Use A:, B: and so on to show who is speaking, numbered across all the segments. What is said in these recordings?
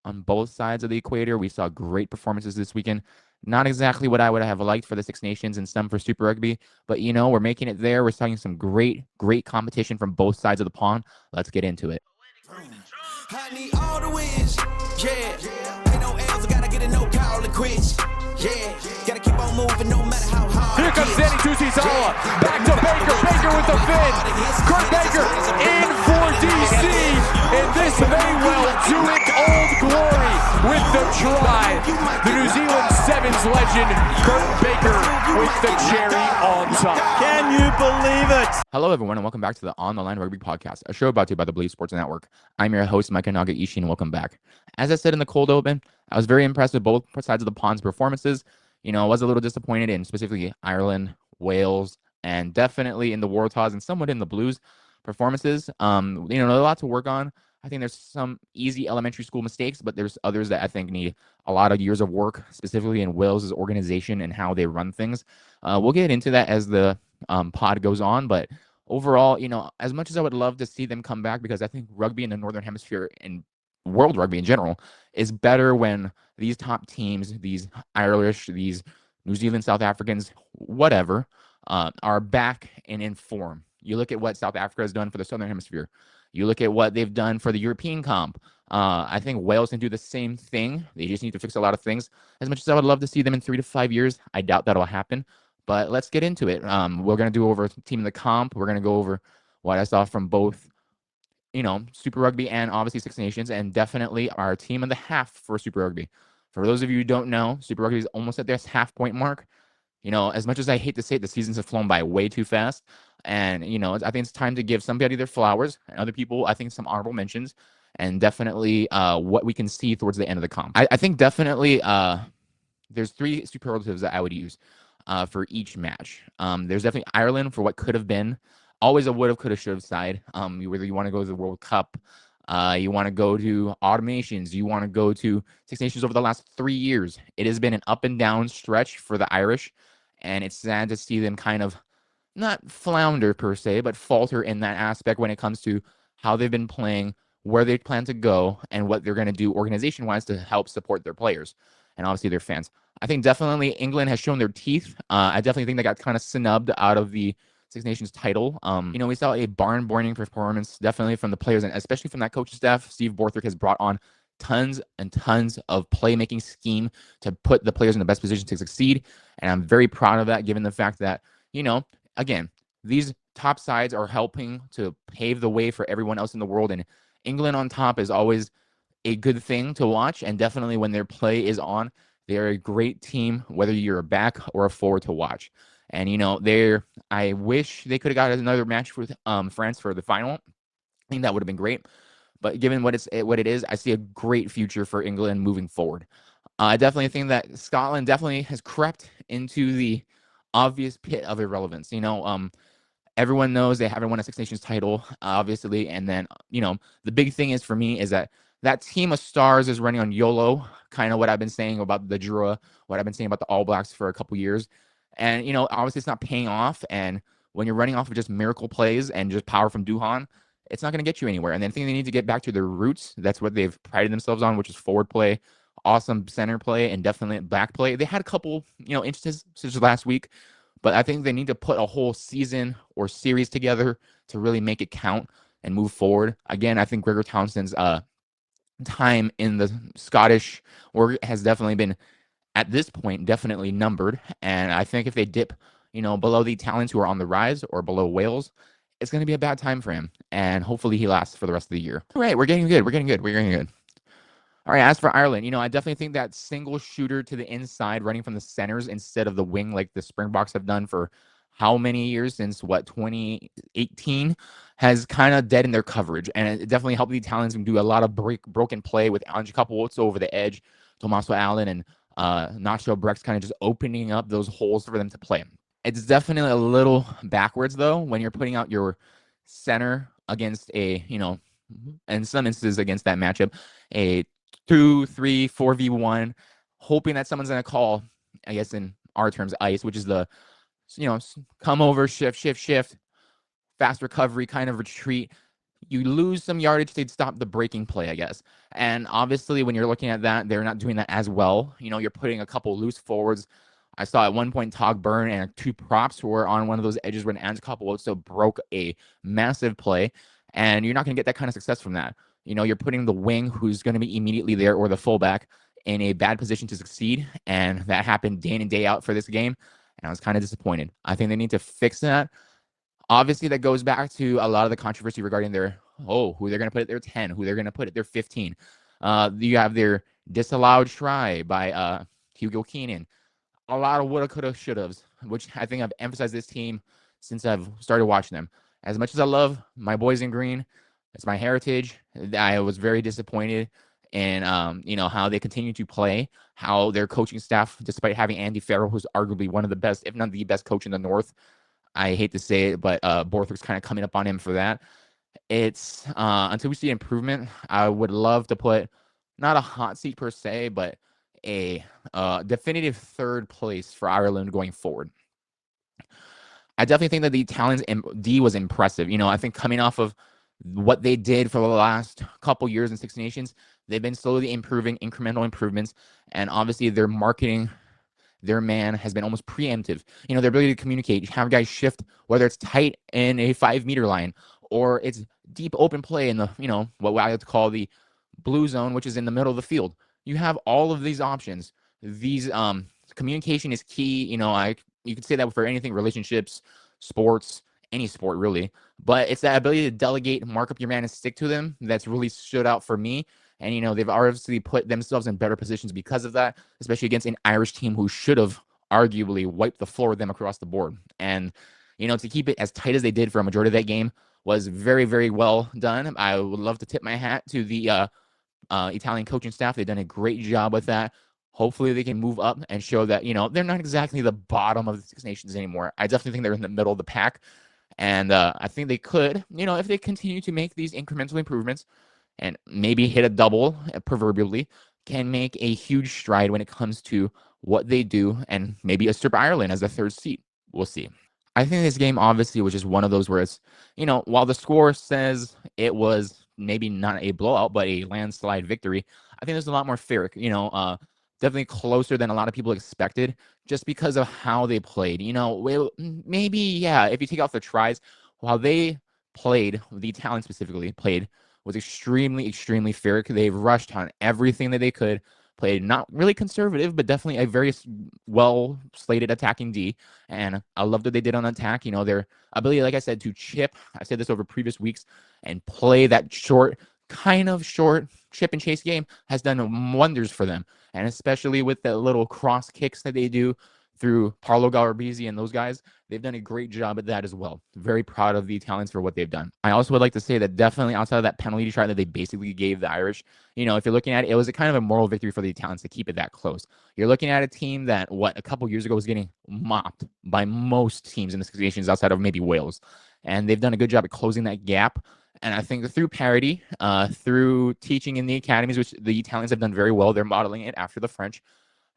A: on both sides of the equator. We saw great performances this weekend. Not exactly what I would have liked for the Six Nations and some for Super Rugby, but we're making it there. We're starting some great competition from both sides of the pond. Let's get into it.
B: I need all the wins, yeah. Ain't no L's, I gotta get a no call and quits, yeah. Gotta keep on moving no matter how hard.
C: Here comes Danny Tusizawa, back to Baker, Baker with the fin. Kurt Baker in for DC, and this may well do it Old Glory with the try. The New Zealand Sevens legend, Kurt Baker with the cherry on top.
D: Can you believe it?
A: Hello, everyone, and welcome back to the Line Rugby Podcast, a show brought to you by the Believe Sports Network. I'm your host, Micah Nagaishi, and welcome back. As I said in the cold open, I was very impressed with both sides of the pond's performances. I was a little disappointed in specifically Ireland, Wales, and definitely in the Waratahs and somewhat in the Blues performances. There's a lot to work on. I think there's some easy elementary school mistakes, but there's others that I think need a lot of years of work, specifically in Wales' organization and how they run things. We'll get into that as the pod goes on, but overall, as much as I would love to see them come back, because I think rugby in the Northern Hemisphere and world rugby in general is better when these top teams, these Irish, these New Zealand, South Africans, whatever, are back and in form. You look at what South Africa has done for the Southern Hemisphere. You look at what they've done for the European comp. I think Wales can do the same thing. They just need to fix a lot of things. As much as I would love to see them in 3 to 5 years, I doubt that'll happen. But let's get into it. We're going to do over team in the comp. We're going to go over what I saw from both, Super Rugby and obviously Six Nations, and definitely our team of the half for Super Rugby. For those of you who don't know, Super Rugby is almost at their half-point mark. As much as I hate to say it, the seasons have flown by way too fast. And, I think it's time to give somebody their flowers, and other people, I think, some honorable mentions, and definitely what we can see towards the end of the comp. I think definitely there's 3 superlatives that I would use for each match. There's definitely Ireland for what could have been. Always a would have, could have, should have side. Whether you want to go to the World Cup, you want to go to automations, you want to go to Six Nations over the last 3 years. It has been an up and down stretch for the Irish, and it's sad to see them kind of not flounder per se, but falter in that aspect when it comes to how they've been playing, where they plan to go, and what they're going to do organization-wise to help support their players and obviously their fans. I think definitely England has shown their teeth. I definitely think they got kind of snubbed out of the Six Nations title. We saw a barn-burning performance definitely from the players, and especially from that coaching staff. Steve Borthwick has brought on tons and tons of playmaking scheme to put the players in the best position to succeed, and I'm very proud of that, given the fact that, again, these top sides are helping to pave the way for everyone else in the world, and England on top is always a good thing to watch, and definitely when their play is on, they're a great team, whether you're a back or a forward to watch. And, I wish they could have got another match with France for the final. I think that would have been great. But given what it is, I see a great future for England moving forward. I definitely think that Scotland definitely has crept into the obvious pit of irrelevance. Everyone knows they haven't won a Six Nations title, obviously. And then, the big thing is for me is that team of stars is running on YOLO, kind of what I've been saying about the Drua, what I've been saying about the All Blacks for a couple years. And, obviously it's not paying off. And when you're running off of just miracle plays and just power from Duhan, it's not going to get you anywhere. And then I think they need to get back to their roots. That's what they've prided themselves on, which is forward play, awesome center play, and definitely back play. They had a couple, instances such as last week, but I think they need to put a whole season or series together to really make it count and move forward. Again, I think Gregor Townsend's time in the Scottish org has definitely been, at this point, definitely numbered. And I think if they dip, below the Italians who are on the rise or below Wales, it's going to be a bad time for him. And hopefully he lasts for the rest of the year. All right, we're getting good. All right, as for Ireland, I definitely think that single shooter to the inside, running from the centers instead of the wing like the Springboks have done for how many years, since 2018, has kind of deadened their coverage. And it definitely helped the Italians do a lot of broken play with Ange Capozzo over the edge, Tommaso Allen, and Nacho Brex kind of just opening up those holes for them to play. It's definitely a little backwards, though, when you're putting out your center against a, in some instances against that matchup, a 2, 3, 4v1, hoping that someone's going to call, I guess in our terms, ice, which is the, come over, shift, fast recovery, kind of retreat, you lose some yardage to stop the breaking play, I guess. And obviously, when you're looking at that, they're not doing that as well. You're putting a couple loose forwards. I saw at one point Tog Burn and two props were on one of those edges when Ans Kapuoso broke a massive play, and you're not going to get that kind of success from that. You're putting the wing who's going to be immediately there or the fullback in a bad position to succeed, and that happened day in and day out for this game, and I was kind of disappointed. I think they need to fix that. Obviously, that goes back to a lot of the controversy regarding who they're going to put at their 10, who they're going to put at their 15. You have their disallowed try by Hugo Keenan. A lot of woulda, coulda, shouldas, which I think I've emphasized this team since I've started watching them. As much as I love my boys in green, it's my heritage. I was very disappointed in how they continue to play, how their coaching staff, despite having Andy Farrell, who's arguably one of the best, if not the best coach in the North. I hate to say it, but Borthwick's kind of coming up on him for that. It's until we see improvement, I would love to put not a hot seat per se, but a definitive third place for Ireland going forward. I definitely think that the Italians D was impressive. I think coming off of what they did for the last couple years in Six Nations, they've been slowly improving, incremental improvements, and obviously their marketing, their man has been almost preemptive. Their ability to communicate, have guys shift, whether it's tight in a 5-meter line or it's deep open play in the, what I like to call the blue zone, which is in the middle of the field. You have all of these options. These communication is key. You could say that for anything, relationships, sports, any sport really. But it's that ability to delegate, mark up your man, and stick to them that's really stood out for me. And, they've obviously put themselves in better positions because of that, especially against an Irish team who should have arguably wiped the floor with them across the board. And, to keep it as tight as they did for a majority of that game was very, very well done. I would love to tip my hat to the Italian coaching staff. They've done a great job with that. Hopefully they can move up and show that, they're not exactly the bottom of the Six Nations anymore. I definitely think they're in the middle of the pack. And I think they could, if they continue to make these incremental improvements and maybe hit a double, proverbially, can make a huge stride when it comes to what they do and maybe usurp Ireland as a third seat. We'll see. I think this game obviously was just one of those where it's, while the score says it was maybe not a blowout, but a landslide victory, I think there's a lot more fair, definitely closer than a lot of people expected just because of how they played. Maybe, yeah, if you take out the tries, while they played, the Italians specifically played, was extremely, extremely fair. They've rushed on everything that they could, played not really conservative, but definitely a very well-slated attacking D. And I loved what they did on attack. Their ability, like I said, to chip, I said this over previous weeks, and play that kind of short chip and chase game has done wonders for them. And especially with the little cross kicks that they do through Paolo Garbisi and those guys, they've done a great job at that as well. Very proud of the Italians for what they've done. I also would like to say that definitely outside of that penalty try that they basically gave the Irish, if you're looking at it, it was a kind of a moral victory for the Italians to keep it that close. You're looking at a team that, a couple years ago was getting mopped by most teams in the Six Nations outside of maybe Wales. And they've done a good job at closing that gap. And I think through parity, through teaching in the academies, which the Italians have done very well, they're modeling it after the French,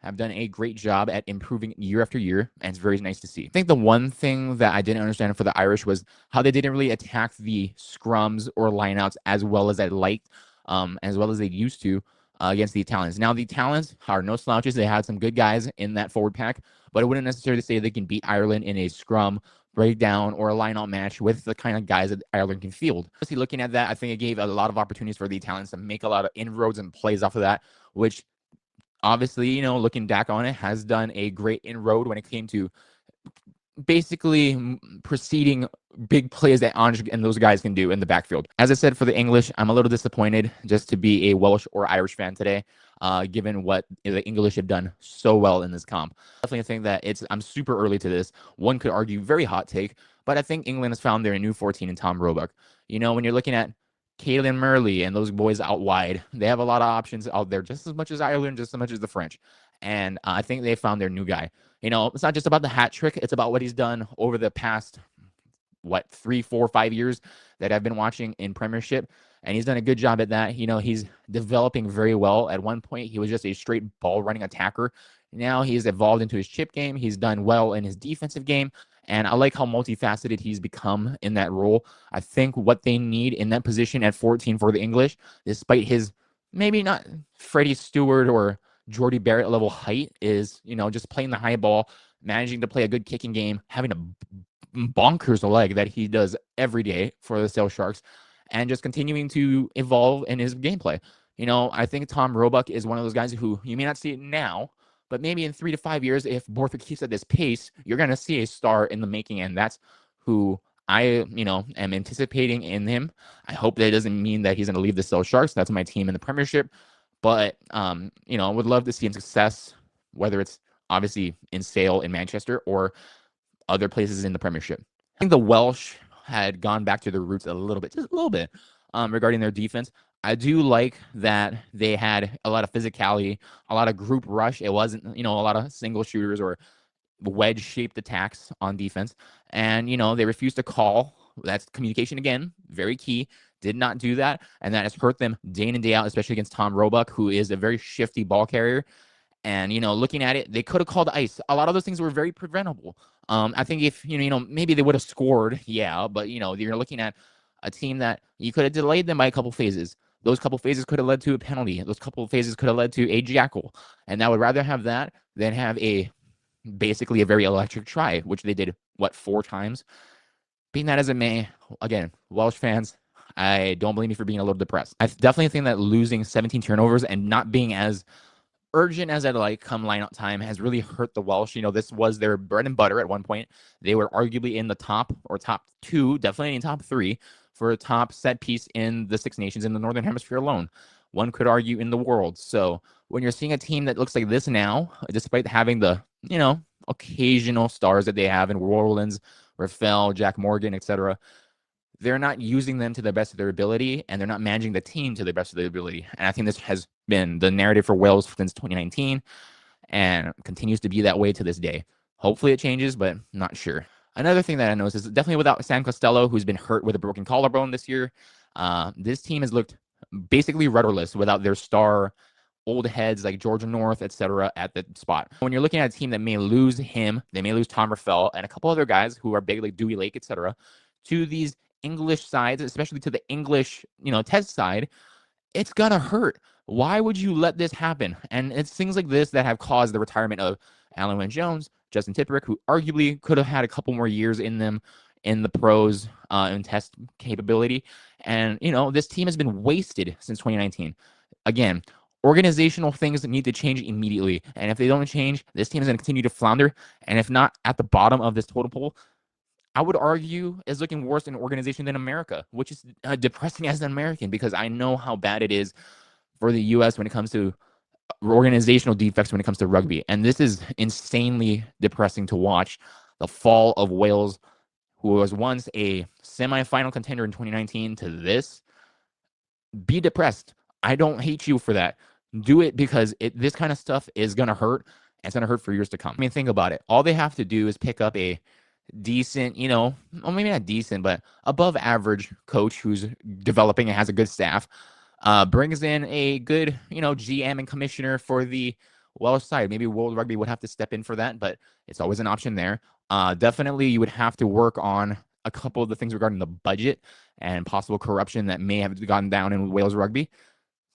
A: have done a great job at improving year after year, and it's very nice to see. I think the one thing that I didn't understand for the Irish was how they didn't really attack the scrums or lineouts as well as I liked, as well as they used to against the Italians. Now, the Italians are no slouches. They had some good guys in that forward pack, but I wouldn't necessarily say they can beat Ireland in a scrum, breakdown, or a lineout match with the kind of guys that Ireland can field. Obviously, looking at that, I think it gave a lot of opportunities for the Italians to make a lot of inroads and plays off of that, which obviously, looking back on it, has done a great inroad when it came to basically preceding big plays that Ange and those guys can do in the backfield. As I said, for the English, I'm a little disappointed just to be a Welsh or Irish fan today, given what the English have done so well in this comp. Definitely think that I'm super early to this. One could argue very hot take, but I think England has found their new 14 in Tom Roebuck. When you're looking at Caelan Murley and those boys out wide, they have a lot of options out there, just as much as Ireland, just as much as the French. And I think they found their new guy. It's not just about the hat trick. It's about what he's done over the past, 3, 4, 5 years that I've been watching in Premiership. And he's done a good job at that. He's developing very well. At one point, he was just a straight ball running attacker. Now he's evolved into his chip game. He's done well in his defensive game. And I like how multifaceted he's become in that role. I think what they need in that position at 14 for the English, despite his maybe not Freddie Stewart or Jordy Barrett level height, is, just playing the high ball, managing to play a good kicking game, having a bonkers leg that he does every day for the Sail Sharks, and just continuing to evolve in his gameplay. I think Tom Roebuck is one of those guys who you may not see it now, but maybe in 3 to 5 years, if Borthwick keeps at this pace, you're going to see a star in the making, and that's who I, am anticipating in him. I hope that doesn't mean that he's going to leave the Sail Sharks. That's my team in the Premiership, but I would love to see him success, whether it's obviously in Sale in Manchester or other places in the Premiership. I think the Welsh had gone back to their roots a little bit, just a little bit, regarding their defense. I do like that they had a lot of physicality, a lot of group rush. It wasn't, a lot of single shooters or wedge-shaped attacks on defense. And, they refused to call. That's communication again, very key. Did not do that. And that has hurt them day in and day out, especially against Tom Roebuck, who is a very shifty ball carrier. And, looking at it, they could have called ice. A lot of those things were very preventable. I think if, maybe they would have scored, yeah, but, you're looking at a team that you could have delayed them by a couple phases. Those couple phases could have led to a penalty. Those couple phases could have led to a jackal. And I would rather have that than have basically a very electric try, which they did, 4 times? Being that as it may, again, Welsh fans, I don't blame you for being a little depressed. I definitely think that losing 17 turnovers and not being as urgent as I'd like come lineup time has really hurt the Welsh. This was their bread and butter at one point. They were arguably in the top 2, definitely in top 3 for a top set piece in the Six Nations in the Northern Hemisphere alone. One could argue in the world. So when you're seeing a team that looks like this now, despite having the, occasional stars that they have in Warlands, Rafael, Jack Morgan, etc., they're not using them to the best of their ability, and they're not managing the team to the best of their ability. And I think this has been the narrative for Wales since 2019 and continues to be that way to this day. Hopefully it changes, but not sure. Another thing that I noticed is definitely without Sam Costello, who's been hurt with a broken collarbone this year, this team has looked basically rudderless without their star old heads like Georgia North, etc., at the spot. When you're looking at a team that may lose him, they may lose Tom Rafael and a couple other guys who are big like Dewey Lake, etc., to these English sides, especially to the English, test side, it's gonna hurt. Why would you let this happen? And it's things like this that have caused the retirement of Alan Wynne-Jones, Justin Tipperick, who arguably could have had a couple more years in them in the pros and test capability. And, this team has been wasted since 2019. Again, organizational things need to change immediately. And if they don't change, this team is going to continue to flounder. And if not at the bottom of this total poll, I would argue is looking worse in organization than America, which is depressing as an American because I know how bad it is for the U.S. when it comes to organizational defects when it comes to rugby. And this is insanely depressing to watch. The fall of Wales, who was once a semifinal contender in 2019, to this. Be depressed. I don't hate you for that. Do it because this kind of stuff is going to hurt. And it's going to hurt for years to come. I mean, think about it. All they have to do is pick up a decent, well, maybe not decent, but above average coach who's developing and has a good staff, brings in a good, GM and commissioner for the Welsh side. Maybe World Rugby would have to step in for that, but it's always an option there. Definitely, you would have to work on a couple of the things regarding the budget and possible corruption that may have gone down in Wales Rugby.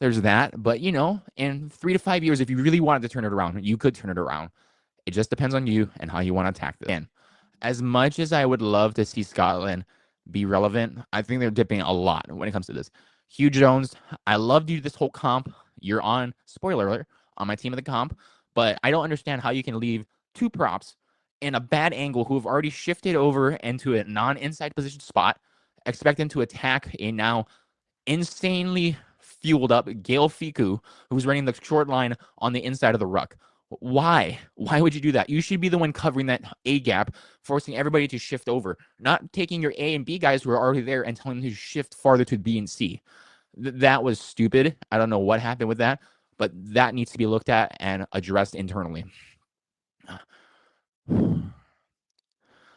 A: There's that. But, in 3 to 5 years, if you really wanted to turn it around, you could turn it around. It just depends on you and how you want to attack this. And as much as I would love to see Scotland be relevant, I think they're dipping a lot when it comes to this. Hugh Jones, I loved you this whole comp. You're on, spoiler alert, on my team of the comp. But I don't understand how you can leave 2 props in a bad angle who have already shifted over into a non-inside position spot, expect them to attack a now insanely fueled up Gail Fiku, who's running the short line on the inside of the ruck. Why? Why would you do that? You should be the one covering that A gap, forcing everybody to shift over, not taking your A and B guys who are already there and telling them to shift farther to B and C. That was stupid. I don't know what happened with that, but that needs to be looked at and addressed internally.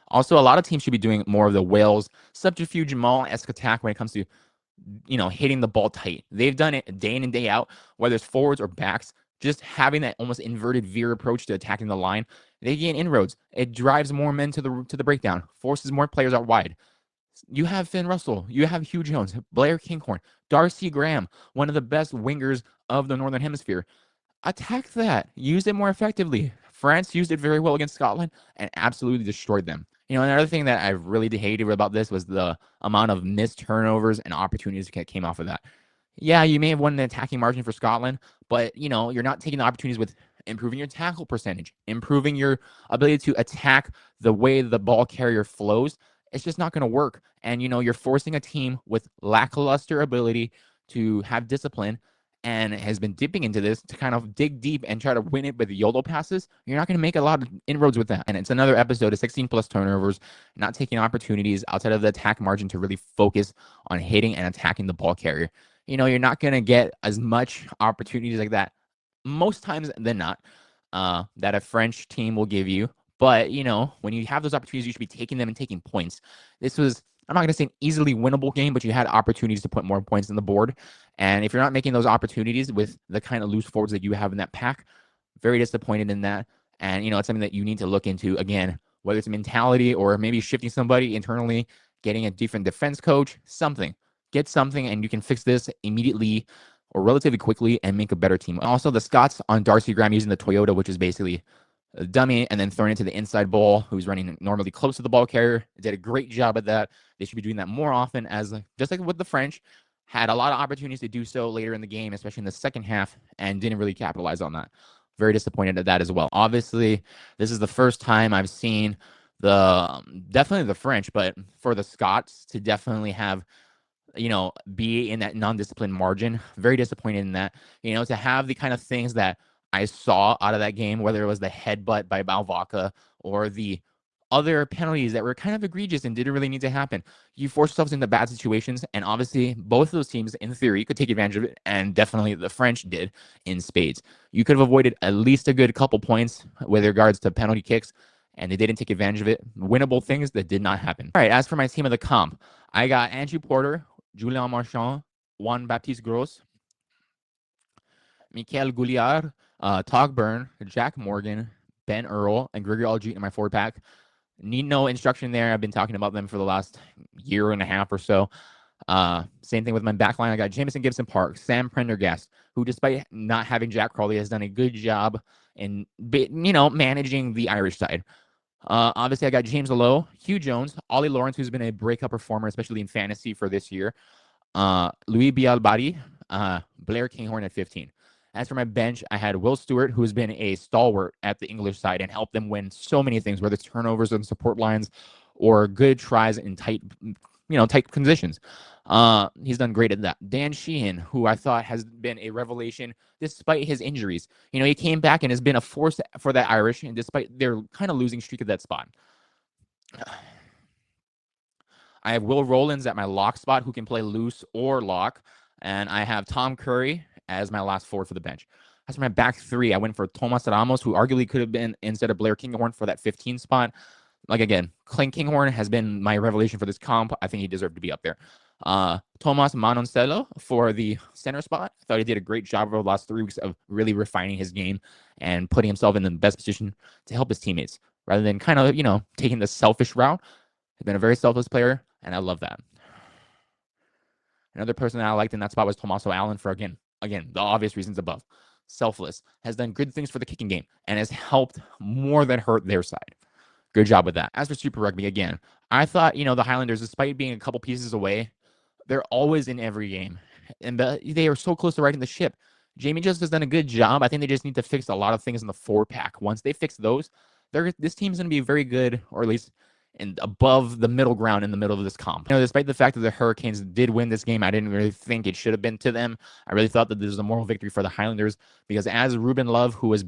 A: Also, a lot of teams should be doing more of the Wales subterfuge Jamal-esque attack when it comes to, hitting the ball tight. They've done it day in and day out, whether it's forwards or backs, just having that almost inverted veer approach to attacking the line, they gain inroads. It drives more men to the breakdown, forces more players out wide. You have Finn Russell, you have Hugh Jones, Blair Kinghorn, Darcy Graham, one of the best wingers of the Northern Hemisphere. Attack that. Use it more effectively. France used it very well against Scotland and absolutely destroyed them. Another thing that I really hated about this was the amount of missed turnovers and opportunities that came off of that. Yeah, you may have won the attacking margin for Scotland, but you're not taking the opportunities with improving your tackle percentage, improving your ability to attack the way the ball carrier flows. It's just not going to work. And you're forcing a team with lackluster ability to have discipline and has been dipping into this to kind of dig deep and try to win it with YOLO passes. You're not going to make a lot of inroads with that. And it's another episode of 16 plus turnovers, not taking opportunities outside of the attack margin to really focus on hitting and attacking the ball carrier. You're not going to get as much opportunities like that most times than not that a French team will give you. But, when you have those opportunities, you should be taking them and taking points. This was, I'm not going to say an easily winnable game, but you had opportunities to put more points on the board. And if you're not making those opportunities with the kind of loose forwards that you have in that pack, very disappointed in that. And, it's something that you need to look into, again, whether it's mentality or maybe shifting somebody internally, getting a different defense coach, something. Get something, and you can fix this immediately or relatively quickly and make a better team. Also, the Scots on Darcy Graham using the Toyota, which is basically a dummy, and then throwing it to the inside ball, who's running normally close to the ball carrier. Did a great job at that. They should be doing that more often, as just like with the French, had a lot of opportunities to do so later in the game, especially in the second half, and didn't really capitalize on that. Very disappointed at that as well. Obviously, this is the first time I've seen definitely the French, but for the Scots to definitely have be in that non-disciplined margin. Very disappointed in that. To have the kind of things that I saw out of that game, whether it was the headbutt by Balvaca or the other penalties that were kind of egregious and didn't really need to happen. You force yourselves into bad situations, and obviously both of those teams, in theory, could take advantage of it, and definitely the French did in spades. You could have avoided at least a good couple points with regards to penalty kicks, and they didn't take advantage of it. Winnable things that did not happen. All right, as for my team of the comp, I got Andrew Porter, Julien Marchand, Juan Baptiste Gros, Michael Gouliard, Tog Byrne, Jack Morgan, Ben Earl, and Gregory Algeet in my forward pack. Need no instruction there. I've been talking about them for the last year and a half or so. Same thing with my back line. I got Jamison Gibson Park, Sam Prendergast, who despite not having Jack Crawley has done a good job in managing the Irish side. Obviously, I got James Lowe, Hugh Jones, Ollie Lawrence, who's been a breakout performer, especially in fantasy for this year. Louis Bialbari, Blair Kinghorn at 15. As for my bench, I had Will Stewart, who's been a stalwart at the English side and helped them win so many things, whether it's turnovers and support lines or good tries in tight conditions. He's done great at that. Dan Sheehan, who I thought has been a revelation despite his injuries. He came back and has been a force for that Irish, and despite their kind of losing streak at that spot. I have Will Rowlands at my lock spot, who can play loose or lock, and I have Tom Curry as my last forward for the bench. As for my back three, I went for Tomas Ramos, who arguably could have been instead of Blair Kinghorn for that 15 spot. Like, again, Clint Kinghorn has been my revelation for this comp. I think he deserved to be up there. Tomas Manoncello for the center spot. I thought he did a great job over the last 3 weeks of really refining his game and putting himself in the best position to help his teammates rather than kind of, taking the selfish route. He's been a very selfless player, and I love that. Another person that I liked in that spot was Tommaso Allen for, again, the obvious reasons above. Selfless, has done good things for the kicking game, and has helped more than hurt their side. Good job with that. As for Super Rugby, again, I thought, the Highlanders, despite being a couple pieces away, they're always in every game. And they are so close to riding the ship. Jamie just has done a good job. I think they just need to fix a lot of things in the four pack. Once they fix those, this team's going to be very good, or at least above the middle ground in the middle of this comp. Despite the fact that the Hurricanes did win this game, I didn't really think it should have been to them. I really thought that this was a moral victory for the Highlanders because as Ruben Love, who was,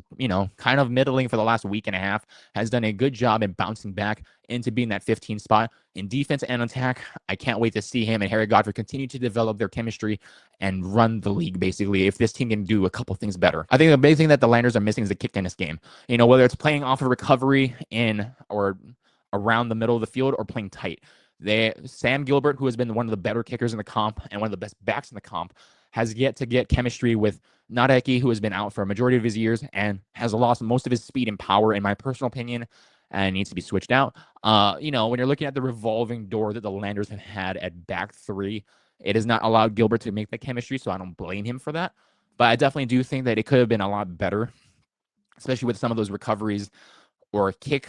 A: kind of middling for the last week and a half, has done a good job in bouncing back into being that 15 spot in defense and attack. I can't wait to see him and Harry Godfrey continue to develop their chemistry and run the league, basically, if this team can do a couple things better. I think the big thing that the Landers are missing is the kick tennis game. Whether it's playing off a recovery or around the middle of the field or playing tight. Sam Gilbert, who has been one of the better kickers in the comp and one of the best backs in the comp, has yet to get chemistry with Nagaishi, who has been out for a majority of his years and has lost most of his speed and power, in my personal opinion, and needs to be switched out. When you're looking at the revolving door that the Landers have had at back three, it has not allowed Gilbert to make that chemistry, so I don't blame him for that. But I definitely do think that it could have been a lot better, especially with some of those recoveries or kick,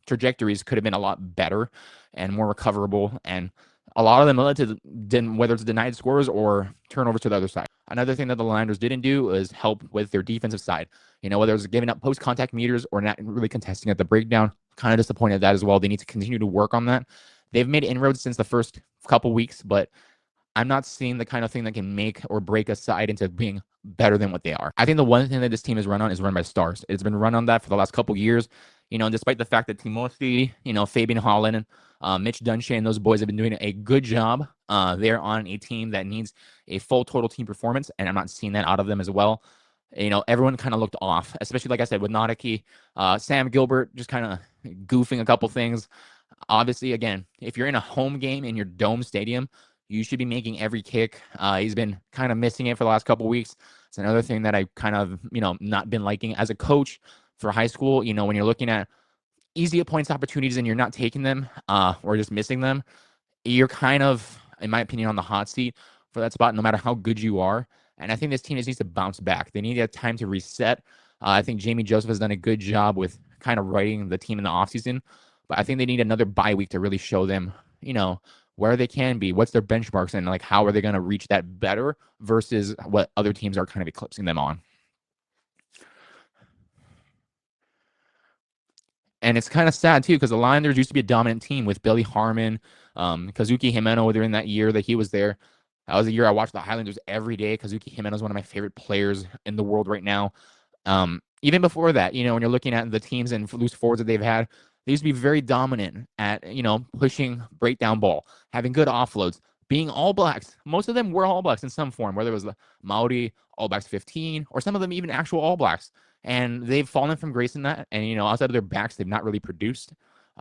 A: trajectories could have been a lot better and more recoverable. And a lot of them led to whether it's denied scores or turnovers to the other side. Another thing that the Landers didn't do is help with their defensive side. Whether it's giving up post-contact meters or not really contesting at the breakdown, kind of disappointed at that as well. They need to continue to work on that. They've made inroads since the first couple weeks, but I'm not seeing the kind of thing that can make or break a side into being better than what they are. I think the one thing that this team is run on is run by stars. It's been run on that for the last couple years. Despite the fact that Timothy, Fabian Holland, Mitch Dunshea, and those boys have been doing a good job. They're on a team that needs a full total team performance, and I'm not seeing that out of them as well. Everyone kind of looked off, especially like I said with Nagaishi, Sam Gilbert just kind of goofing a couple things. Obviously, again, if you're in a home game in your dome stadium, you should be making every kick. He's been kind of missing it for the last couple of weeks. It's another thing that I kind of, not been liking as a coach for high school. When you're looking at easy points opportunities and you're not taking them or just missing them, you're kind of, in my opinion, on the hot seat for that spot, no matter how good you are. And I think this team just needs to bounce back. They need time to reset. I think Jamie Joseph has done a good job with kind of writing the team in the offseason, but I think they need another bye week to really show them, where they can be, what's their benchmarks, and like how are they going to reach that better versus what other teams are kind of eclipsing them on. And it's kind of sad too, because the Liners used to be a dominant team with Billy Harmon, Kazuki Himeno during that year that he was there. That was the year I watched the Highlanders every day. Kazuki Himeno is one of my favorite players in the world right now. Even before that, when you're looking at the teams and loose forwards that they've had, they used to be very dominant at, pushing breakdown ball, having good offloads, being All Blacks. Most of them were All Blacks in some form, whether it was the Maori, All Blacks 15, or some of them even actual All Blacks. And they've fallen from grace in that. And, outside of their backs, they've not really produced.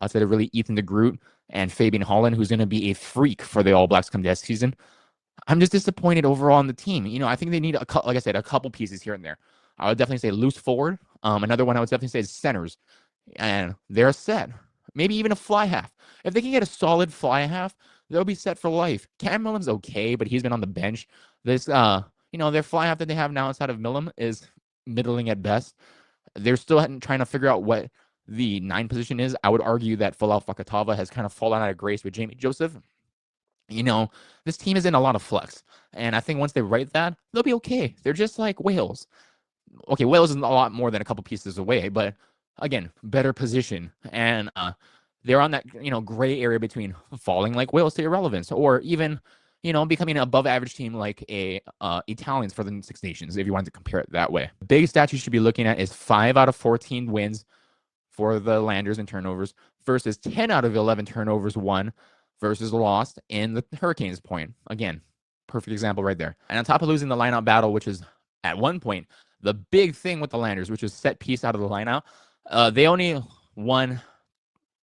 A: Outside of really Ethan DeGroot and Fabian Holland, who's going to be a freak for the All Blacks come this season. I'm just disappointed overall in the team. I think they need, like I said, a couple pieces here and there. I would definitely say loose forward. Another one I would definitely say is centers. And they're set. Maybe even a fly half. If they can get a solid fly half, they'll be set for life. Cam Millam's okay, but he's been on the bench. This, their fly half that they have now outside of Millam is middling at best. They're still trying to figure out what the 9 position is. I would argue that Folau Fakatava has kind of fallen out of grace with Jamie Joseph. This team is in a lot of flux. And I think once they write that, they'll be okay. They're just like Wales. Okay, Wales is a lot more than a couple pieces away, but again, better position. And they're on that, gray area between falling like Wales to irrelevance or even, becoming an above average team like a Italians for the Six Nations, if you wanted to compare it that way. The big stat you should be looking at is 5 out of 14 wins for the Landers in turnovers versus 10 out of 11 turnovers won versus lost in the Hurricanes point. Again, perfect example right there. And on top of losing the lineout battle, which is at one point the big thing with the Landers, which is set piece out of the lineout, they only won,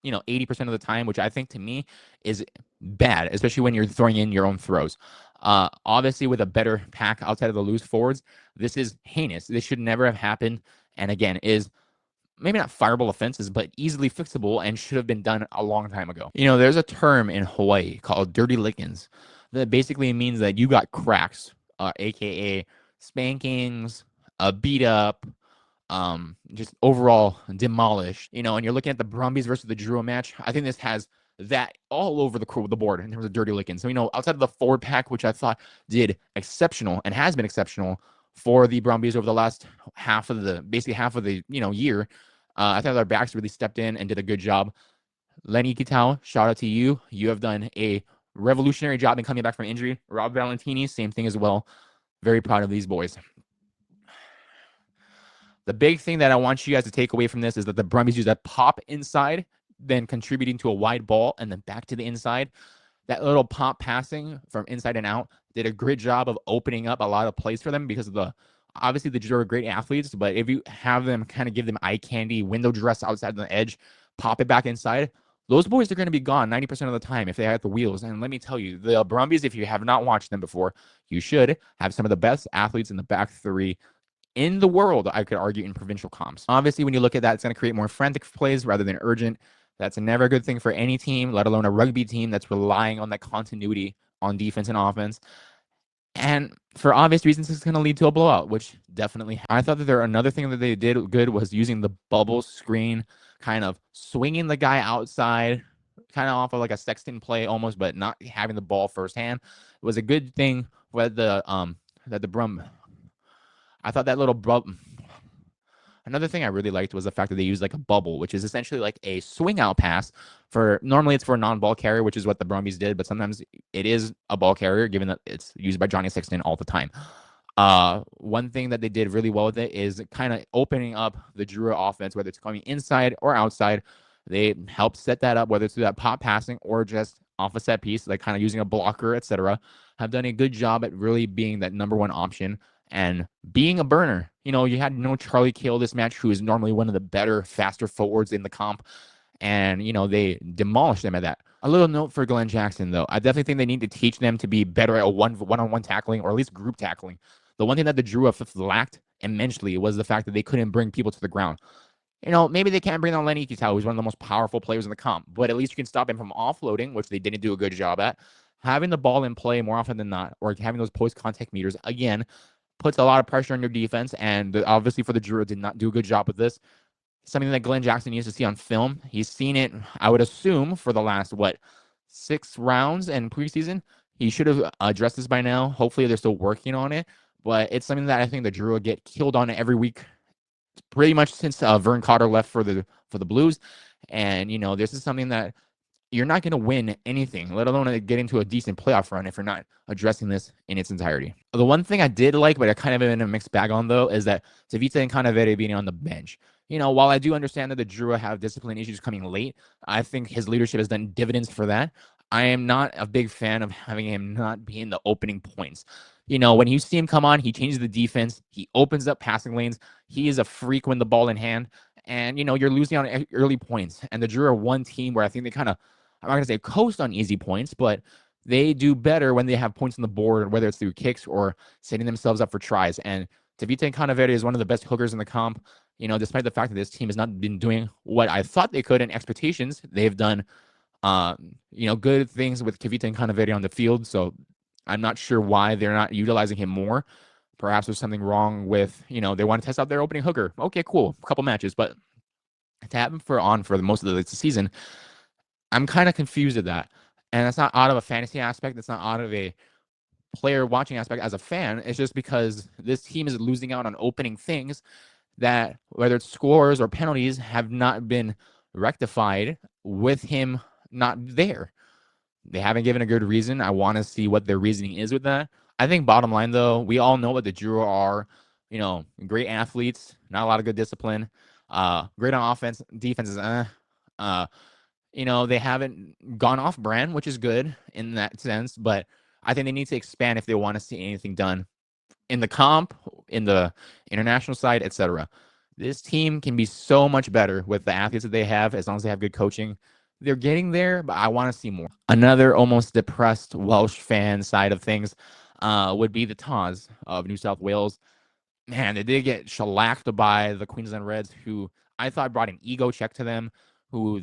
A: 80% of the time, which I think to me is bad, especially when you're throwing in your own throws. Obviously, with a better pack outside of the loose forwards, this is heinous. This should never have happened. And again, is maybe not fireable offenses, but easily fixable and should have been done a long time ago. There's a term in Hawaii called dirty lickings that basically means that you got cracks, aka spankings, beat up, just overall demolished, and you're looking at the Brumbies versus the Drua match. I think this has that all over the board in terms of dirty licking. So, outside of the forward pack, which I thought did exceptional and has been exceptional for the Brumbies over the last half of the year, I thought our backs really stepped in and did a good job. Lenny Kitao, shout out to you. You have done a revolutionary job in coming back from injury. Rob Valentini, same thing as well. Very proud of these boys. The big thing that I want you guys to take away from this is that the Brumbies use that pop inside, then contributing to a wide ball, and then back to the inside. That little pop passing from inside and out did a great job of opening up a lot of plays for them because of obviously the Drew are great athletes, but if you have them kind of give them eye candy, window dress outside on the edge, pop it back inside, those boys are going to be gone 90% of the time if they have the wheels. And let me tell you, the Brumbies, if you have not watched them before, you should have some of the best athletes in the back three in the world, I could argue, in provincial comps. Obviously, when you look at that, it's going to create more frantic plays rather than urgent. That's never a good thing for any team, let alone a rugby team that's relying on that continuity on defense and offense. And for obvious reasons, it's going to lead to a blowout, which definitely. I thought that another thing that they did good was using the bubble screen, kind of swinging the guy outside, kind of off of like a Sexton play almost, but not having the ball firsthand. It was a good thing where the Brum. I thought that little Another thing I really liked was the fact that they used like a bubble, which is essentially like a swing out pass for normally it's for a non-ball carrier, which is what the Brumbies did, but sometimes it is a ball carrier given that it's used by Johnny Sexton all the time. One thing that they did really well with it is kind of opening up the Drua offense, whether it's coming inside or outside. They help set that up, whether it's through that pop passing or just off a set piece, like kind of using a blocker, etc. Have done a good job at really being that number one option and being a burner. You had no Charlie Cale this match, who is normally one of the better, faster forwards in the comp. And, they demolished them at that. A little note for Glenn Jackson, though. I definitely think they need to teach them to be better at one-on-one tackling, or at least group tackling. The one thing that the Drua lacked immensely was the fact that they couldn't bring people to the ground. Maybe they can't bring on Lenny Ikitau, who's one of the most powerful players in the comp, but at least you can stop him from offloading, which they didn't do a good job at. Having the ball in play more often than not, or having those post-contact meters, again, puts a lot of pressure on your defense, and obviously for the Drua did not do a good job with this. Something that Glenn Jackson needs to see on film. He's seen it, I would assume, for the last, 6 rounds in preseason. He should have addressed this by now. Hopefully they're still working on it, but it's something that I think the Drua get killed on every week, pretty much since Vern Cotter left for the Blues. And, this is something that you're not going to win anything, let alone get into a decent playoff run if you're not addressing this in its entirety. The one thing I did like, but I kind of in a mixed bag on, though, is that Tavita and Canavere being on the bench. While I do understand that the Drua have discipline issues coming late, I think his leadership has done dividends for that. I am not a big fan of having him not be in the opening points. When you see him come on, he changes the defense. He opens up passing lanes. He is a freak when the ball in hand. And, you're losing on early points. And the Drua are one team where I think they kind of, I'm not going to say coast on easy points, but they do better when they have points on the board, whether it's through kicks or setting themselves up for tries. And Tavita and Canavere is one of the best hookers in the comp. Despite the fact that this team has not been doing what I thought they could in expectations, they've done, good things with Tavita and Canavere on the field. So I'm not sure why they're not utilizing him more. Perhaps there's something wrong with, they want to test out their opening hooker. Okay, cool. A couple matches, but to have him for most of the season, I'm kind of confused at that. And that's not out of a fantasy aspect. That's not out of a player watching aspect as a fan. It's just because this team is losing out on opening things that, whether it's scores or penalties, have not been rectified with him not there. They haven't given a good reason. I want to see what their reasoning is with that. I think bottom line, though, we all know what the Drua are. Great athletes, not a lot of good discipline. Great on offense. Defense is they haven't gone off brand, which is good in that sense, but I think they need to expand if they want to see anything done in the comp, in the international side, etc. This team can be so much better with the athletes that they have, as long as they have good coaching. They're getting there, but I want to see more. Another almost depressed Welsh fan side of things would be the Taz of New South Wales. Man, they did get shellacked by the Queensland Reds, who I thought brought an ego check to them, who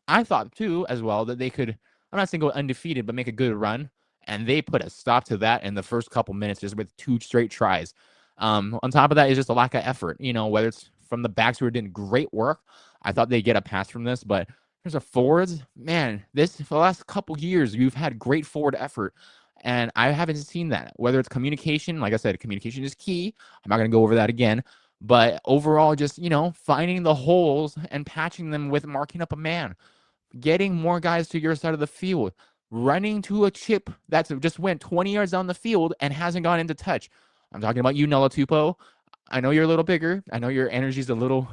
A: I thought too, as well, that they could, I'm not saying go undefeated, but make a good run. And they put a stop to that in the first couple minutes just with 2 straight tries. On top of that is just a lack of effort, whether it's from the backs who are doing great work. I thought they'd get a pass from this, but there's a forwards. Man, for the last couple years, you've had great forward effort. And I haven't seen that. Whether it's communication, like I said, communication is key. I'm not going to go over that again. But overall, just, finding the holes and patching them with marking up a man. Getting more guys to your side of the field. Running to a chip that's just went 20 yards down the field and hasn't gone into touch. I'm talking about you, Nella Tupou. I know you're a little bigger. I know your energy's a little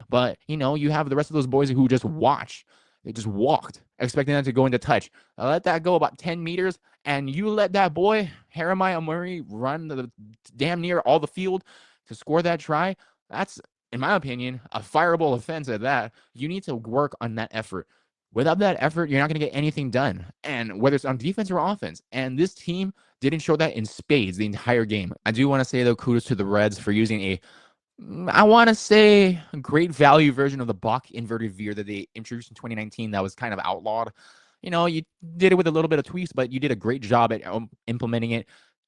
A: but, you have the rest of those boys who just watch. They just walked, expecting them to go into touch. I let that go about 10 meters, and you let that boy, Jeremiah Murray, run the damn near all the field to score that try. That's in my opinion, a fireable offense at that. You need to work on that effort. Without that effort, you're not going to get anything done. And whether it's on defense or offense. And this team didn't show that in spades the entire game. I do want to say, though, kudos to the Reds for using I want to say, a great value version of the Bach inverted veer that they introduced in 2019 that was kind of outlawed. You did it with a little bit of tweaks, but you did a great job at implementing it,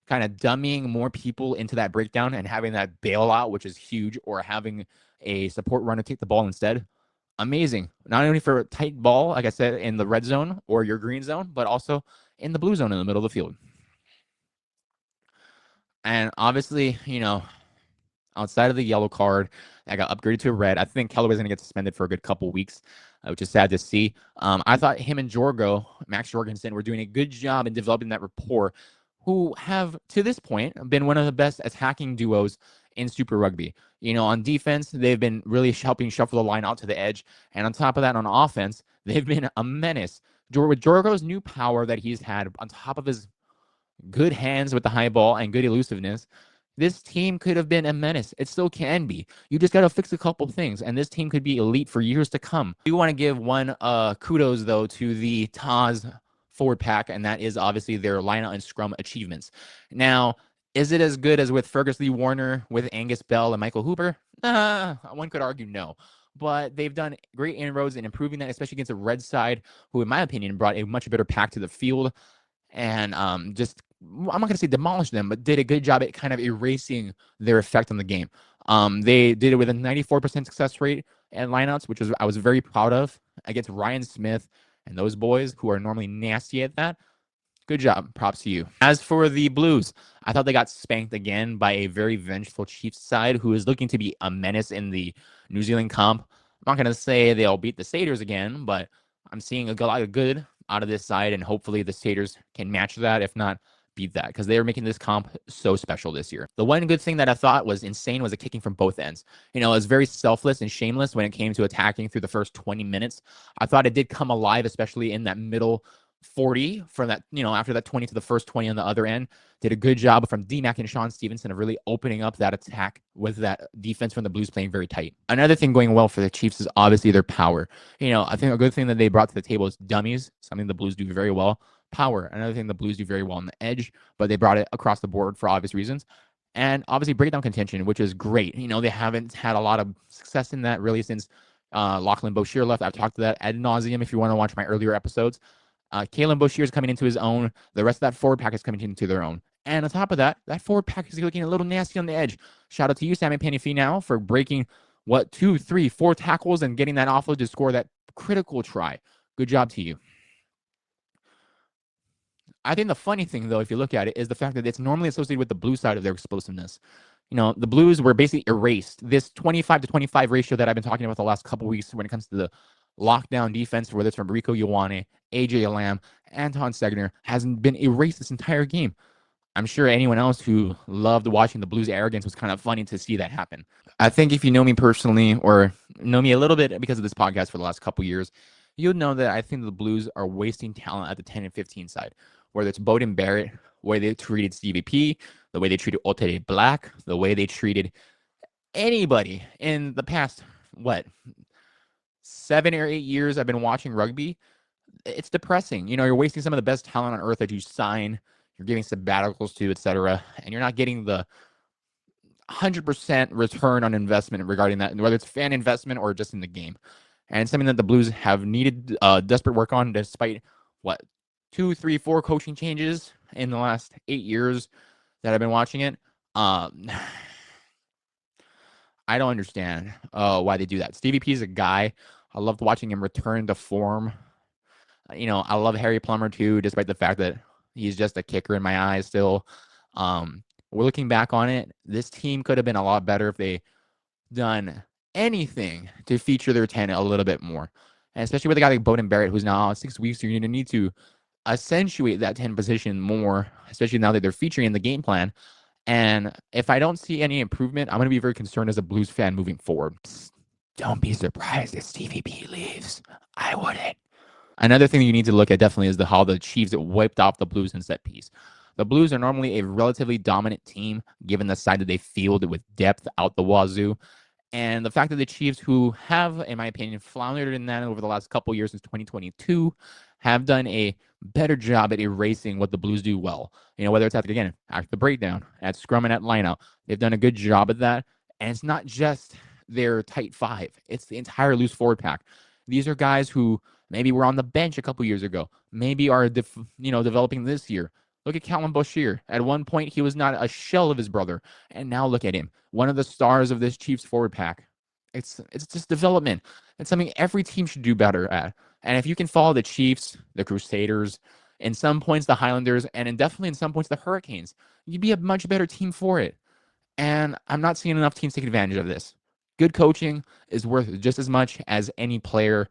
A: kind of dummying more people into that breakdown and having that bailout, which is huge, or having a support runner take the ball instead. Amazing. Not only for a tight ball, like I said, in the red zone or your green zone, but also in the blue zone in the middle of the field. And obviously, outside of the yellow card, I got upgraded to a red. I think Callaway's going to get suspended for a good couple weeks, which is sad to see. I thought him and Max Jorgensen, were doing a good job in developing that rapport, who have, to this point, been one of the best attacking duos in Super Rugby. On defense, they've been really helping shuffle the line out to the edge. And on top of that, on offense, they've been a menace. With Jorgo's new power that he's had, on top of his good hands with the high ball and good elusiveness, this team could have been a menace. It still can be. You just got to fix a couple things, and this team could be elite for years to come. I do want to give one kudos, though, to the Taz forward pack, and that is obviously their lineout and scrum achievements. Now, is it as good as with Fergus Lee Warner, with Angus Bell and Michael Hooper? One could argue no. But they've done great inroads in improving that, especially against the red side, who, in my opinion, brought a much better pack to the field. And I'm not going to say demolish them, but did a good job at kind of erasing their effect on the game. They did it with a 94% success rate and lineouts, which I was very proud of, against Ryan Smith and those boys who are normally nasty at that. Good job. Props to you. As for the Blues, I thought they got spanked again by a very vengeful Chiefs side who is looking to be a menace in the New Zealand comp. I'm not going to say they'll beat the Satyrs again, but I'm seeing a lot of good out of this side, and hopefully the Satyrs can match that, if not beat that, because they are making this comp so special this year. The one good thing that I thought was insane was the kicking from both ends. It was very selfless and shameless when it came to attacking through the first 20 minutes. I thought it did come alive, especially in that middle 40 from that, after that 20 to the first 20 on the other end. Did a good job from D-Mac and Sean Stevenson of really opening up that attack with that defense from the Blues playing very tight. Another thing going well for the Chiefs is obviously their power. I think a good thing that they brought to the table is dummies, something the Blues do very well. Power, another thing the Blues do very well on the edge, but they brought it across the board for obvious reasons. And obviously breakdown contention, which is great. They haven't had a lot of success in that really since Lachlan Boshier left. I've talked to that ad nauseum if you want to watch my earlier episodes. Kalen Boshier is coming into his own. The rest of that forward pack is coming into their own. And on top of that, that forward pack is looking a little nasty on the edge. Shout out to you, Sammy Penifee, for breaking, 2, 3, 4 tackles and getting that offload to score that critical try. Good job to you. I think the funny thing, though, if you look at it, is the fact that it's normally associated with the blue side of their explosiveness. The Blues were basically erased. This 25 to 25 ratio that I've been talking about the last couple weeks when it comes to the lockdown defense, whether it's from Rico Ioane, AJ Lamb, Anton Segner, has been erased this entire game. I'm sure anyone else who loved watching the Blues' arrogance was kind of funny to see that happen. I think if you know me personally or know me a little bit because of this podcast for the last couple years, you'll know that I think the Blues are wasting talent at the 10 and 15 side, whether it's Bowden Barrett, the way they treated Stevie P, the way they treated Otere Black, the way they treated anybody in the past, 7 or 8 years I've been watching rugby. It's depressing. You're wasting some of the best talent on earth that you sign, you're giving sabbaticals to, etc., and you're not getting the 100% return on investment regarding that, whether it's fan investment or just in the game. And it's something that the Blues have needed desperate work on, despite 2, 3, 4 coaching changes in the last 8 years that I've been watching it. I don't understand why they do that. Stevie P is a guy. I loved watching him return to form. I love Harry Plummer too, despite the fact that he's just a kicker in my eyes still. We're looking back on it. This team could have been a lot better if they done anything to feature their 10 a little bit more. And especially with a guy like Bowden Barrett, who's now 6 weeks, you're going to need to accentuate that 10 position more, especially now that they're featuring in the game plan. And if I don't see any improvement, I'm going to be very concerned as a Blues fan moving forward. Don't be surprised if Stevie P leaves. I wouldn't. Another thing you need to look at definitely is how the Chiefs wiped off the Blues in set piece. The Blues are normally a relatively dominant team, given the side that they field with depth out the wazoo. And the fact that the Chiefs, who have, in my opinion, floundered in that over the last couple years since 2022, have done a better job at erasing what the Blues do well. Whether it's at the breakdown, at scrum and at lineout, they've done a good job at that. And it's not just their tight five; it's the entire loose forward pack. These are guys who maybe were on the bench a couple years ago, maybe are developing this year. Look at Callum Boshier. At one point, he was not a shell of his brother, and now look at him, one of the stars of this Chiefs forward pack. It's just development. It's something every team should do better at. And if you can follow the Chiefs, the Crusaders, in some points the Highlanders, and definitely in some points the Hurricanes, you'd be a much better team for it. And I'm not seeing enough teams take advantage of this. Good coaching is worth just as much as any player.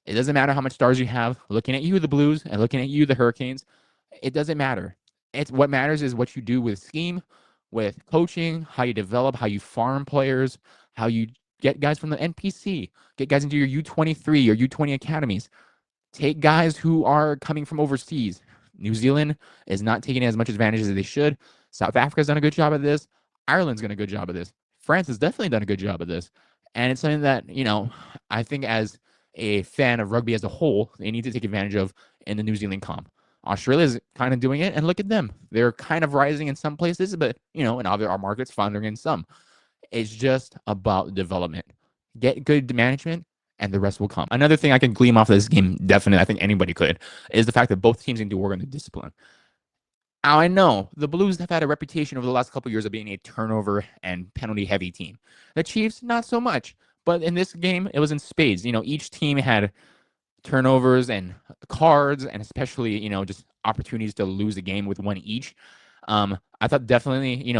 A: It doesn't matter how much stars you have. Looking at you, the Blues, and looking at you, the Hurricanes, it doesn't matter. It's what matters is what you do with scheme, with coaching, how you develop, how you farm players, how you get guys from the NPC, get guys into your U23 or U20 academies. Take guys who are coming from overseas. New Zealand is not taking as much advantage as they should. South Africa's done a good job at this. Ireland's done a good job of this. France has definitely done a good job of this. And it's something that, I think as a fan of rugby as a whole, they need to take advantage of in the New Zealand comp. Australia's kind of doing it, and look at them. They're kind of rising in some places, but, in other our markets, floundering in some. It's just about development. Get good management, and the rest will come. Another thing I can glean off of this game, definitely, I think anybody could, is the fact that both teams need to work on the discipline. Now, I know the Blues have had a reputation over the last couple of years of being a turnover and penalty-heavy team. The Chiefs, not so much. But in this game, it was in spades. Each team had turnovers and cards, and especially, just opportunities to lose a game with one each. I thought definitely,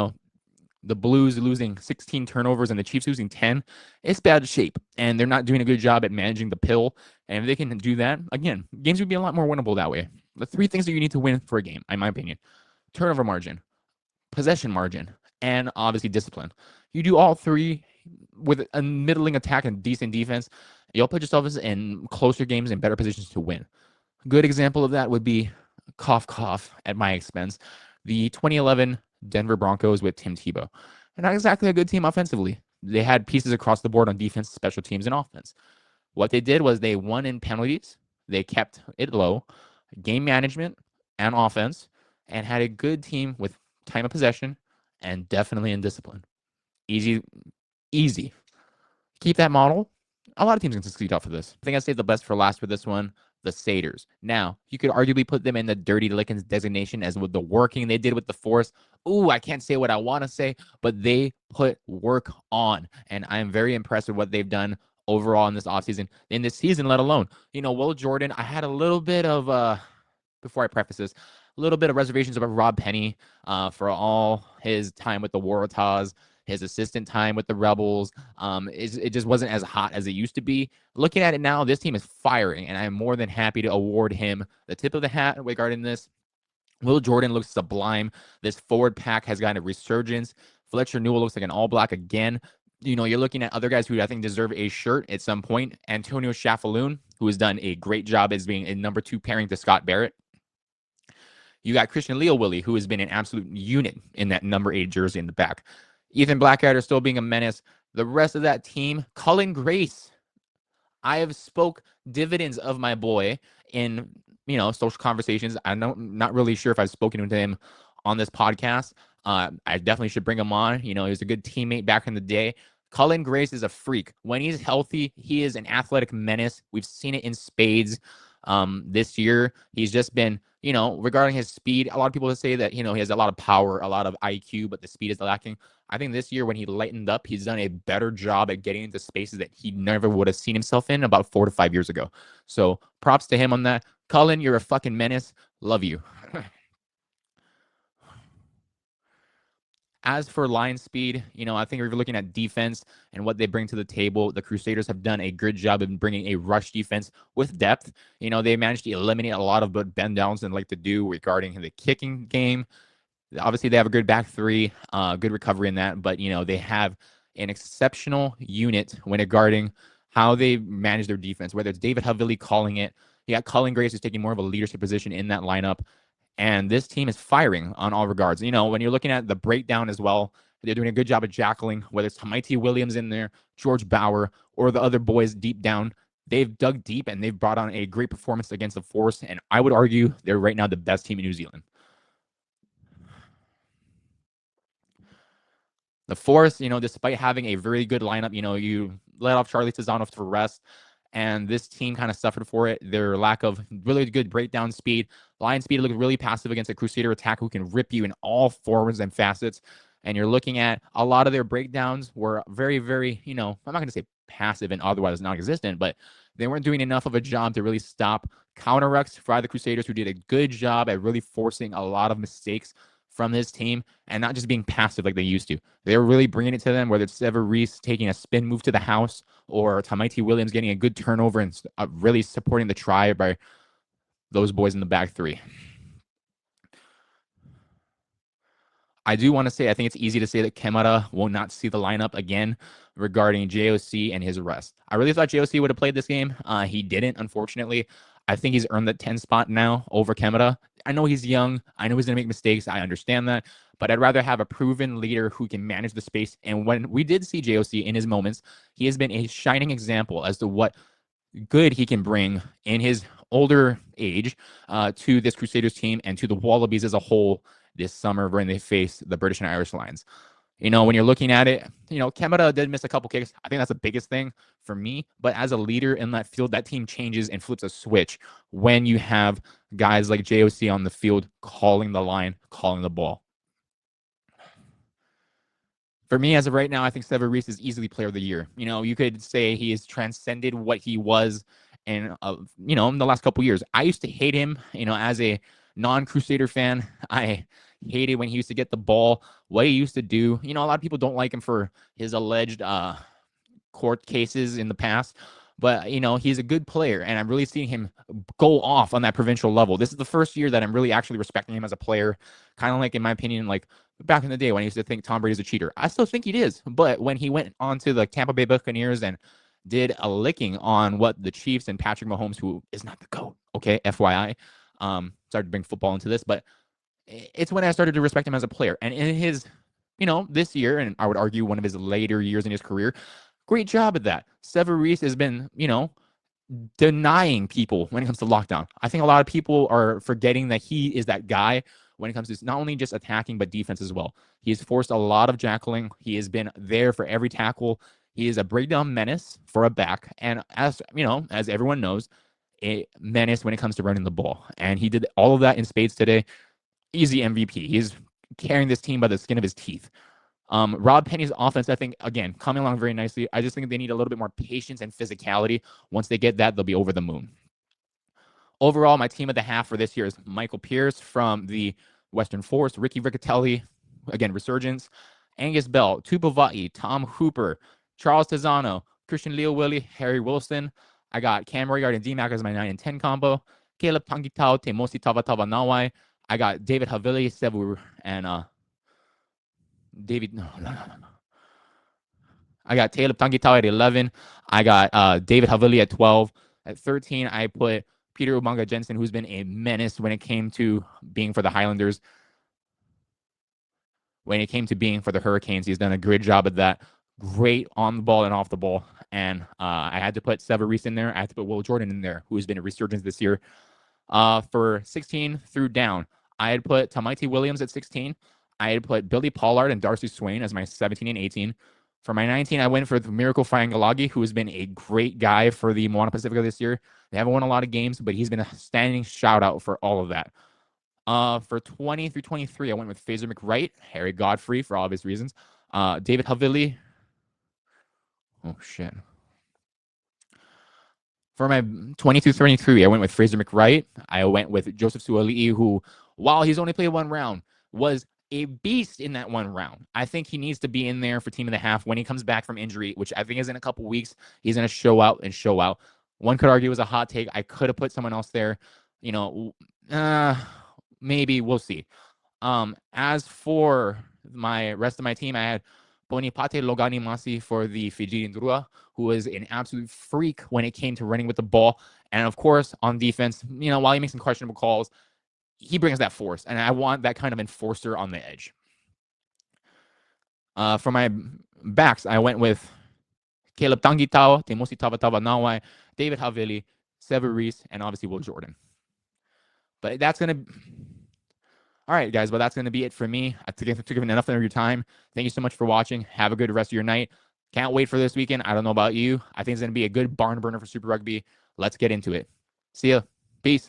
A: the Blues losing 16 turnovers and the Chiefs losing 10, it's bad shape. And they're not doing a good job at managing the pill. And if they can do that, again, games would be a lot more winnable that way. The three things that you need to win for a game, in my opinion: turnover margin, possession margin, and obviously discipline. You do all three with a middling attack and decent defense, you'll put yourselves in closer games and better positions to win. A good example of that would be, cough, cough, at my expense, the 2011 Denver Broncos with Tim Tebow. And not exactly a good team offensively. They had pieces across the board on defense, special teams, and offense. What they did was they won in penalties. They kept it low, game management and offense, and had a good team with time of possession and definitely in discipline. Easy. Keep that model. A lot of teams can succeed off of this. I think I saved the best for last for this one, the Satyrs. Now, you could arguably put them in the Dirty Lickens designation as with the working they did with the Force. Ooh, I can't say what I want to say, but they put work on. And I'm very impressed with what they've done overall in this offseason, in this season, let alone. Will Jordan, I had a little bit of, before I preface this, a little bit of reservations about Rob Penny for all his time with the Waratahs, his assistant time with the Rebels. It just wasn't as hot as it used to be. Looking at it now, this team is firing, and I'm more than happy to award him the tip of the hat regarding this. Will Jordan looks sublime. This forward pack has gotten a resurgence. Fletcher Newell looks like an all-black again. You're looking at other guys who I think deserve a shirt at some point. Antonio Shafaloon, who has done a great job as being a number 2 pairing to Scott Barrett. You got Christian Leo-Willie, who has been an absolute unit in that number 8 jersey in the back. Ethan Blackadder still being a menace. The rest of that team, Cullen Grace. I have spoke dividends of my boy in, social conversations. I'm not really sure if I've spoken to him on this podcast. I definitely should bring him on. He was a good teammate back in the day. Cullen Grace is a freak. When he's healthy, he is an athletic menace. We've seen it in spades this year. He's just been, regarding his speed, a lot of people say that, he has a lot of power, a lot of IQ, but the speed is lacking. I think this year when he lightened up, he's done a better job at getting into spaces that he never would have seen himself in about 4 to 5 years ago. So props to him on that. Cullen, you're a fucking menace. Love you. As for line speed, I think if you're looking at defense and what they bring to the table, the Crusaders have done a good job in bringing a rush defense with depth. They managed to eliminate a lot of what Ben Downston like to do regarding the kicking game. Obviously, they have a good back three, good recovery in that, but, they have an exceptional unit when regarding how they manage their defense, whether it's David Havili calling it. You got Cullen Grace who's taking more of a leadership position in that lineup. And this team is firing on all regards. When you're looking at the breakdown as well, They're doing a good job of jackling, whether it's Tamaiti Williams in there, George Bauer, or the other boys deep down. They've dug deep and they've brought on a great performance against the Force. And I would argue they're right now the best team in New Zealand. The Force, despite having a very good lineup, you let off Charlie Tizanov for rest, and this team kind of suffered for it. Their lack of really good breakdown speed. Line speed looked really passive against a Crusader attack who can rip you in all forms and facets. And you're looking at a lot of their breakdowns were very, very, I'm not going to say passive and otherwise non-existent, but they weren't doing enough of a job to really stop counter-rucks by the Crusaders, who did a good job at really forcing a lot of mistakes from this team and not just being passive like they used to. They were really bringing it to them, whether it's Sever Reese taking a spin move to the house or Tamaiti Williams getting a good turnover and really supporting the try by those boys in the back three. I do want to say, I think it's easy to say that Kemara will not see the lineup again regarding JOC and his arrest. I really thought JOC would have played this game. He didn't, unfortunately. I think he's earned that 10 spot now over Kemara. I know he's young. I know he's going to make mistakes. I understand that. But I'd rather have a proven leader who can manage the space. And when we did see JOC in his moments, he has been a shining example as to what good he can bring in his older age to this Crusaders team and to the Wallabies as a whole this summer when they face the British and Irish Lions. When you're looking at it, Kemara did miss a couple kicks. I think that's the biggest thing for me. But as a leader in that field, that team changes and flips a switch when you have guys like JOC on the field calling the line, calling the ball. For me, as of right now, I think Sever Reese is easily player of the year. You could say he has transcended what he was in the last couple years. I used to hate him, as a non-Crusader fan. I hated when he used to get the ball, what he used to do. A lot of people don't like him for his alleged court cases in the past. But, he's a good player, and I'm really seeing him go off on that provincial level. This is the first year that I'm really actually respecting him as a player, kind of like, in my opinion, like back in the day when I used to think Tom Brady's a cheater. I still think he is. But when he went on to the Tampa Bay Buccaneers and did a licking on what the Chiefs and Patrick Mahomes, who is not the GOAT, okay, FYI, started to bring football into this. But it's when I started to respect him as a player. And in his, this year, and I would argue one of his later years in his career, great job at that. Sever Reese has been, denying people when it comes to lockdown. I think a lot of people are forgetting that he is that guy when it comes to not only just attacking, but defense as well. He's forced a lot of jackling. He has been there for every tackle. He is a breakdown menace for a back. And as everyone knows, a menace when it comes to running the ball. And he did all of that in spades today. Easy MVP. He's carrying this team by the skin of his teeth. Rob Penny's offense, I think, again, coming along very nicely. I just think they need a little bit more patience and physicality. Once they get that, they'll be over the moon. Overall, my team of the half for this year is Michael Pierce from the Western Force, Ricky Riccatelli, again, Resurgence, Angus Bell, Tupavai, Tom Hooper, Charles Tizano, Christian Leo Willie, Harry Wilson. I got Cam Royard and DMAC as my 9 and 10 combo. Caleb Tangitao, Temosi Tavatava Nawai. I got David Havili, Sevu, and David. No. I got Caleb Tangitao at 11. I got David Havili at 12. At 13, I put Peter Umanga Jensen, who's been a menace when it came to being for the Highlanders. When it came to being for the Hurricanes, he's done a great job at that. Great on the ball and off the ball. And I had to put Sever Reese in there. I had to put Will Jordan in there, who has been a resurgence this year. For 16 through down, I had put Tamaiti Williams at 16. I had put Billy Pollard and Darcy Swain as my 17 and 18. For my 19, I went for the Miracle Faiangalagi, who has been a great guy for the Moana Pacifica this year. They haven't won a lot of games, but he's been a standing shout-out for all of that. For 20 through 23, I went with Fazer McWright, Harry Godfrey for obvious reasons, David Havili. Oh, shit. For my 20 through 23, I went with Fazer McWright. I went with Joseph Suali'i, who, while he's only played one round, was a beast in that one round. I think he needs to be in there for team of the half when he comes back from injury, which I think is in a couple weeks. He's going to show out and show out. One could argue it was a hot take. I could have put someone else there. Maybe we'll see. As for my rest of my team, I had Bonipate Logani Masi for the Fiji Ndrua, who is an absolute freak when it came to running with the ball. And of course, on defense, while he makes some questionable calls, he brings that force. And I want that kind of enforcer on the edge. For my backs, I went with Caleb Tangitao, Temosi Tavatava Nawai, David Havili, Sever Reese, and obviously Will Jordan. But that's going to... All right, guys, but that's going to be it for me. I took enough of your time. Thank you so much for watching. Have a good rest of your night. Can't wait for this weekend. I don't know about you. I think it's going to be a good barn burner for Super Rugby. Let's get into it. See ya. Peace.